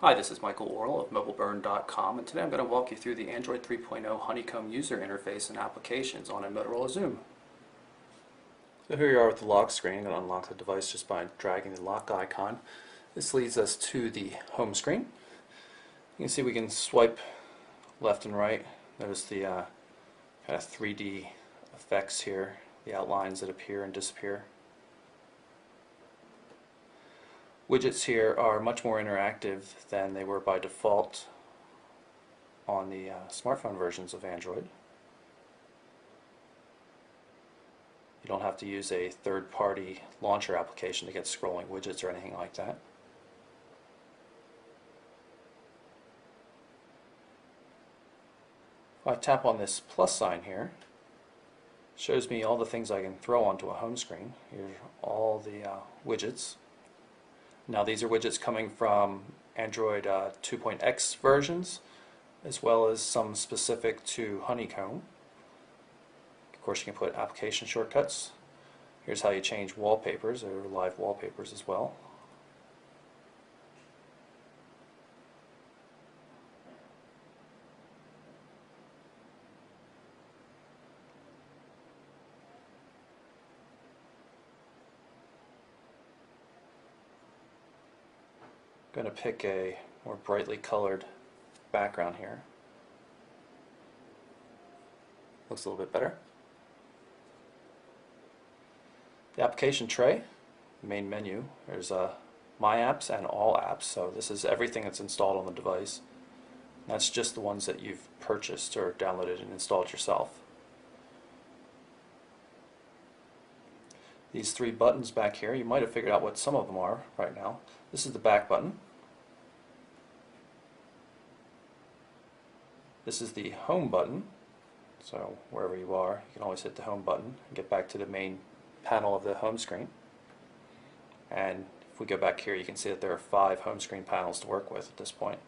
Hi, this is Michael Orrell of MobileBurn.com, and today I'm going to walk you through the Android 3.0 Honeycomb user interface and applications on a Motorola Xoom. So here you are with the lock screen. I'm going to unlock the device just by dragging the lock icon. This leads us to the home screen. You can see we can swipe left and right. Notice the kind of 3D effects here, the outlines that appear and disappear. Widgets here are much more interactive than they were by default on the smartphone versions of Android. You don't have to use a third-party launcher application to get scrolling widgets or anything like that. If I tap on this plus sign here, it shows me all the things I can throw onto a home screen. Here's all the widgets. Now these are widgets coming from Android 2.x versions, as well as some specific to Honeycomb. Of course, you can put application shortcuts. Here's how you change wallpapers. There are live wallpapers as well. I'm going to pick a more brightly colored background here. Looks a little bit better. The application tray, the main menu, there's My Apps and All Apps, so this is everything that's installed on the device. That's just the ones that you've purchased or downloaded and installed yourself. These three buttons back here, you might have figured out what some of them are right now. This is the back button. This is the home button. So wherever you are, you can always hit the home button and get back to the main panel of the home screen. And if we go back here, you can see that there are 5 home screen panels to work with at this point.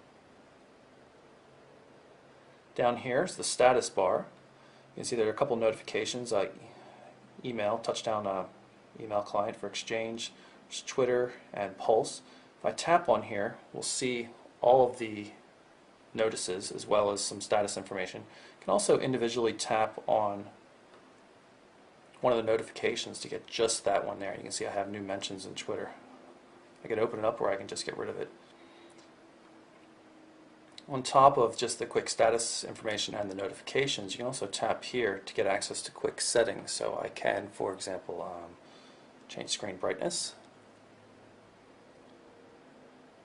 Down here is the status bar. You can see there are a couple notifications like email, touchdown email client for Exchange, Twitter, and Pulse. If I tap on here, we'll see all of the notices as well as some status information. You can also individually tap on one of the notifications to get just that one there. You can see I have new mentions in Twitter. I can open it up or I can just get rid of it. On top of just the quick status information and the notifications, you can also tap here to get access to quick settings. So I can, for example, change screen brightness,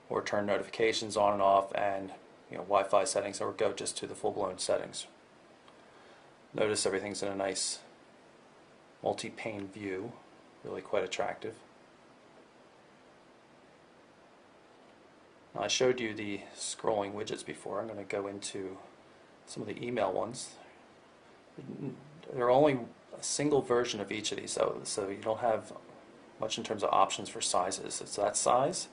or turn notifications on and off, and Wi-Fi settings, or go just to the full-blown settings. Notice everything's in a nice multi-pane view, really quite attractive. Now, I showed you the scrolling widgets before. I'm going to go into some of the email ones. There are only a single version of each of these, so you don't have much in terms of options for sizes. It's that size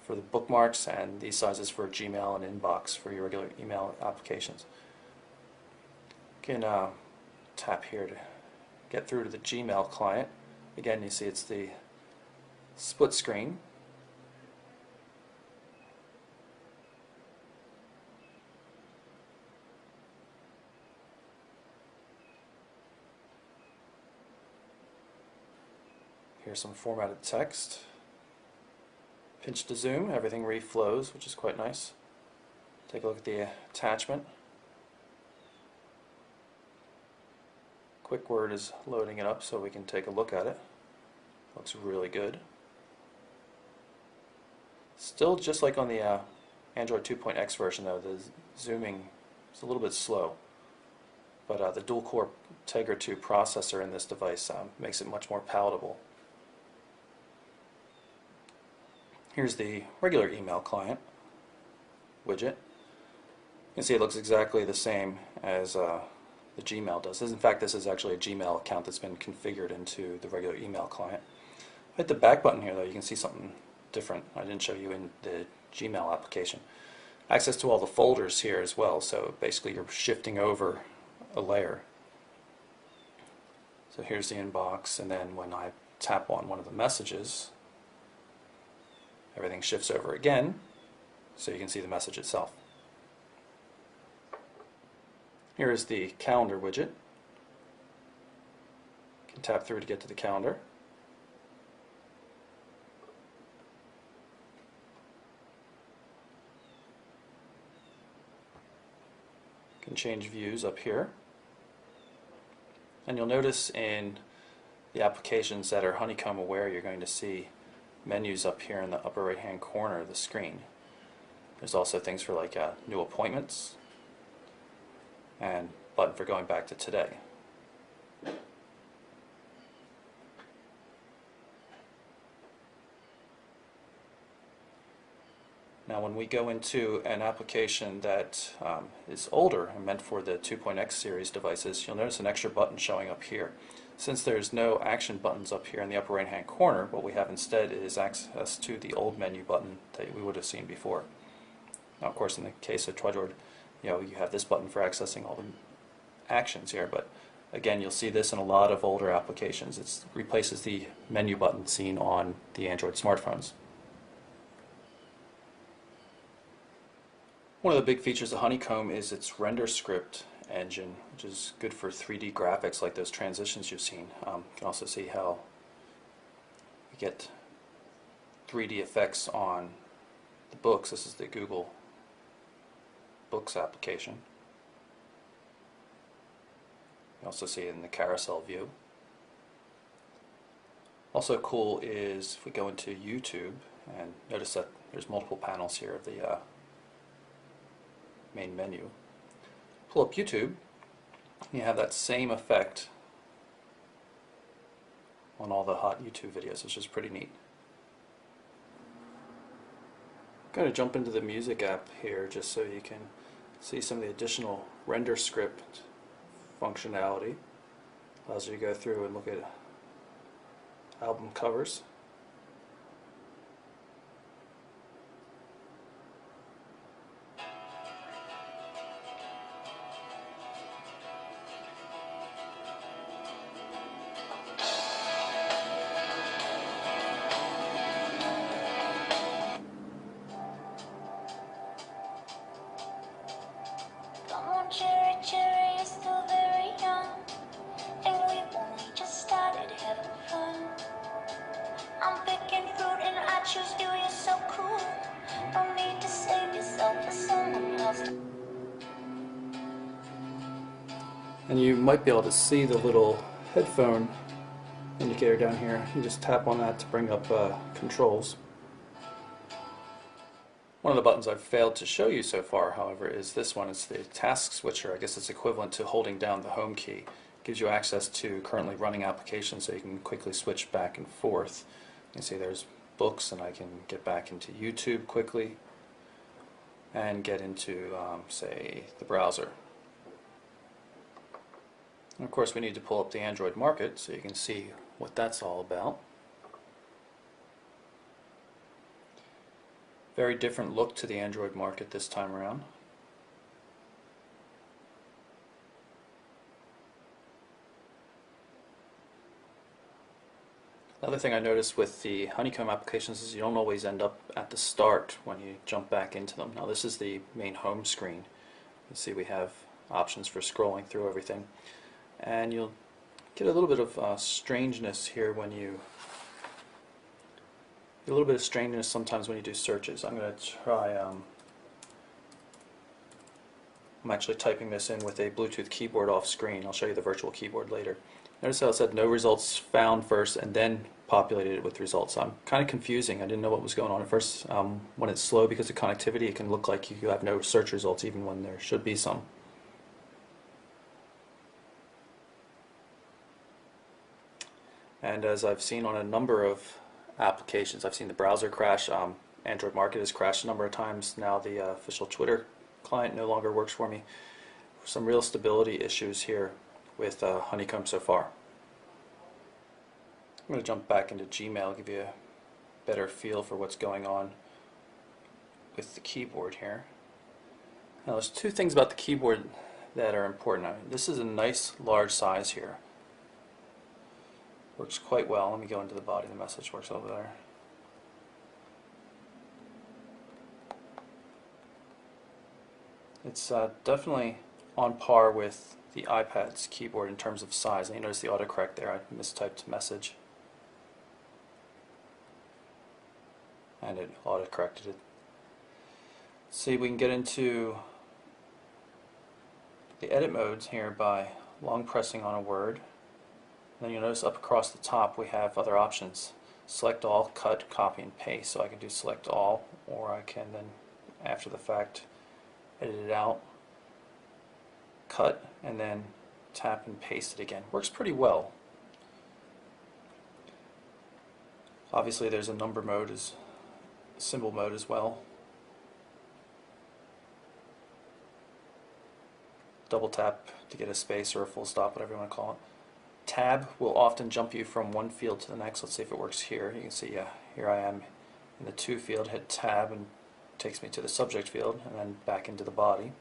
for the bookmarks and these sizes for Gmail and Inbox for your regular email applications. You can tap here to get through to the Gmail client. Again, you see it's the split screen. Here's some formatted text. Pinch to zoom, everything reflows, which is quite nice. Take a look at the attachment. QuickWord is loading it up so we can take a look at it. Looks really good. Still just like on the Android 2.x version though, the zooming is a little bit slow. But the dual-core Tegra 2 processor in this device makes it much more palatable. Here's the regular email client widget. You can see it looks exactly the same as the Gmail does. In fact, this is actually a Gmail account that's been configured into the regular email client. Hit the back button here though, you can see something different I didn't show you in the Gmail application. Access to all the folders here as well, so basically you're shifting over a layer. So here's the inbox, and then when I tap on one of the messages, everything shifts over again. so you can see the message itself. Here is the calendar widget. You can tap through to get to the calendar. You can change views up here. And you'll notice in the applications that are Honeycomb aware, you're going to see menus up here in the upper right hand corner of the screen. There's also things for like new appointments and button for going back to today. Now when we go into an application that is older and meant for the 2.x series devices, you'll notice an extra button showing up here. Since there's no action buttons up here in the upper right hand corner, what we have instead is access to the old menu button that we would have seen before. Now of course in the case of Trudroid, you have this button for accessing all the actions here, but again you'll see this in a lot of older applications. It replaces the menu button seen on the Android smartphones. One of the big features of Honeycomb is its RenderScript engine, which is good for 3D graphics like those transitions you've seen. You can also see how you get 3D effects on the books. This is the Google Books application. You also see it in the carousel view. Also cool is if we go into YouTube and notice that there's multiple panels here of the main menu. Pull up YouTube, you have that same effect on all the hot YouTube videos, which is pretty neat. I'm going to jump into the music app here just so you can see some of the additional RenderScript functionality. Allows you to go through and look at album covers. Cherry, cherry, you're still very young, and we've only just started having fun. I'm picking fruit and I choose you, you're so cool. No need to save yourself for someone else. And you might be able to see the little headphone indicator down here. You just tap on that to bring up controls. One of the buttons I've failed to show you so far, however, is this one. It's the task switcher. I guess it's equivalent to holding down the home key. It gives you access to currently running applications so you can quickly switch back and forth. You can see there's books, and I can get back into YouTube quickly and get into, say, the browser. And of course we need to pull up the Android market so you can see what that's all about. Very different look to the Android market this time around. Another thing I noticed with the Honeycomb applications is you don't always end up at the start when you jump back into them. Now this is the main home screen. You can see we have options for scrolling through everything. And you'll get a little bit of strangeness here when you sometimes when you do searches. I'm going to try, I'm actually typing this in with a Bluetooth keyboard off screen. I'll show you the virtual keyboard later. Notice how it said no results found first and then populated it with results. I'm kind of confusing. I didn't know what was going on at first. When it's slow because of connectivity, it can look like you have no search results even when there should be some. And as I've seen on a number of applications, I've seen the browser crash. Android Market has crashed a number of times. Now the official Twitter client no longer works for me. Some real stability issues here with Honeycomb so far. I'm going to jump back into Gmail, give you a better feel for what's going on with the keyboard here. Now there's two things about the keyboard that are important. This is a nice large size here. Works quite well. Let me go into the body of the message. Works over there. It's definitely on par with the iPad's keyboard in terms of size. And you notice the autocorrect there, I mistyped message. And it autocorrected it. See, we can get into the edit modes here by long pressing on a word. And then you'll notice up across the top we have other options. Select all, cut, copy, and paste. So I can do select all, or I can then, after the fact, edit it out, cut, and then tap and paste it again. Works pretty well. Obviously there's a number mode, symbol mode as well. Double tap to get a space or a full stop, whatever you want to call it. Tab will often jump you from one field to the next. Let's see if it works here. You can see, yeah, here I am in the to field, hit tab and it takes me to the subject field and then back into the body.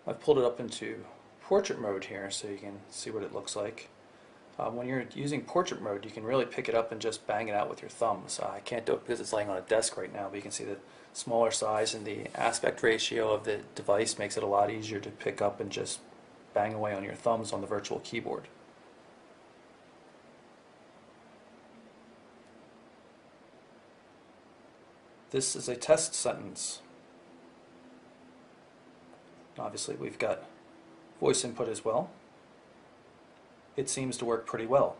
I've pulled it up into portrait mode here so you can see what it looks like. When you're using portrait mode, you can really pick it up and just bang it out with your thumbs. I can't do it because it's laying on a desk right now, but you can see the smaller size and the aspect ratio of the device makes it a lot easier to pick up and just bang away on your thumbs on the virtual keyboard. This is a test sentence. Obviously we've got voice input as well. It seems to work pretty well.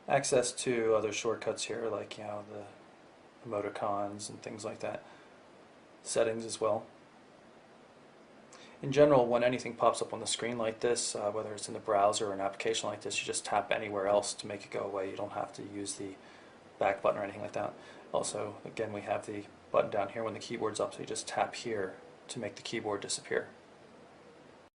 Access to other shortcuts here, like the emoticons and things like that. Settings as well. In general, when anything pops up on the screen like this, whether it's in the browser or an application like this, you just tap anywhere else to make it go away. You don't have to use the back button or anything like that. Also, again, we have the button down here when the keyboard's up, so you just tap here to make the keyboard disappear.